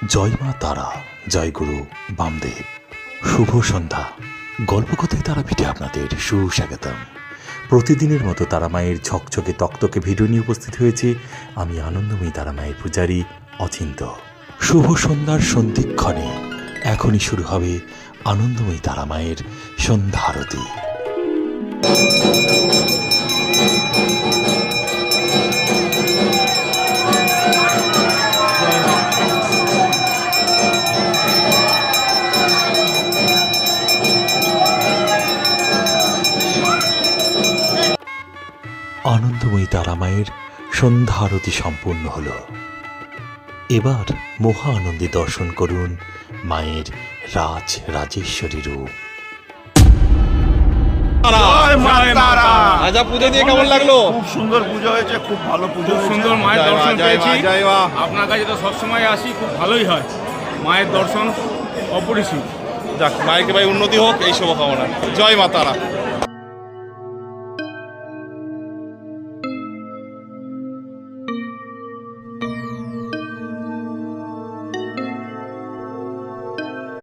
জয় মা তারা, জয় গুরু বামদেব। শুভ সন্ধ্যা। গল্পকথায় তারাপীঠে আপনাদের সুস্বাগতম। প্রতিদিনের মতো তারা মায়ের ঝকঝকে তকতকে ভিডিও নিয়ে উপস্থিত হয়েছে আমি আনন্দময়ী তারা মায়ের পূজারী অচিন্ত। শুভ সন্ধ্যার সন্ধিক্ষণে এখনই শুরু হবে আনন্দময়ী তারা মায়ের সন্ধ্যা আরতি। আনন্দময়ী তারা মায়ের সন্ধ্যা আরতি সম্পূর্ণ হল। এবার মহা আনন্দে দর্শন করুন মায়ের রাজেশ্বরী রূপ। আজা পুজো দিয়ে কেমন লাগলো? খুব সুন্দর পুজো হয়েছে, খুব ভালো পুজো, খুব সুন্দর মায়ের দর্শন পেয়েছি। আপনার কাছে তো সবসময় আসি, খুব ভালোই হয়। মায়ের দর্শন অপরিসীম। যাক, মায়ের ভাই উন্নতি হোক এই শুভকামনা। জয় মা তারা।